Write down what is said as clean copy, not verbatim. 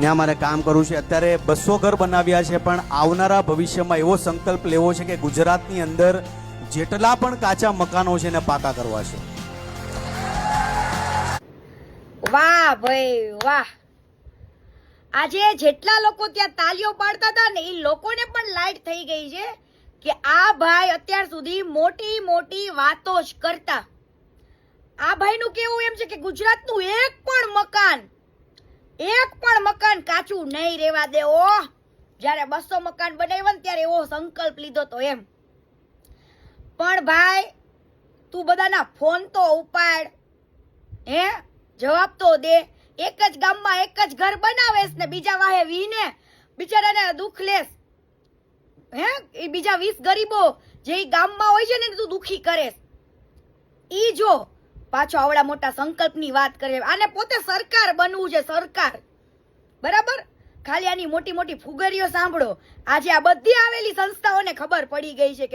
ત્યાં મારે કામ કરવું છે. અત્યારે 200 ઘર બનાવ્યા છે, પણ આવનારા ભવિષ્યમાં એવો સંકલ્પ લેવો છે કે ગુજરાતની અંદર જેટલા પણ કાચા મકાનો છે એને પાકા કરવા છે. વાહ ભાઈ વાહ. આજે જેટલા લોકો ત્યાં તાલીઓ પાડતા હતા ને એ લોકોને પણ લાઈટ થઈ ગઈ છે કે આ ભાઈ અત્યાર સુધી મોટી મોટી વાતો જ કરતા. આ ભાઈનું કેવું એમ છે કે ગુજરાતનું એક પણ મકાન કાચું નહીં રહેવા દે. ઓહ, જ્યારે 200 મકાન બનાવ્યા ને ત્યારે એવો સંકલ્પ લીધો તો એમ. પણ ભાઈ તું બધાના ફોન તો ઉપાડ, હે, જવાબ તો દે. એક જ ગામમાં એક જ ઘર બનાવેશ ને બીજા વાહે વીને બિચારાને દુઃખ લેસ, હે, એ બીજા 20 ગરીબો જે ગામમાં હોય છે ને તું દુખી કરેશ. ઈ જો પાછો આવડા મોટા સંકલ્પની વાત કરે. આને પોતે સરકાર બનવું છે, સરકાર, બરાબર. ખાલી આની મોટી મોટી ફુગરીઓ સાંભળો. આજે આ બધી આવેલી સંસ્થાઓને ખબર પડી ગઈ છે કે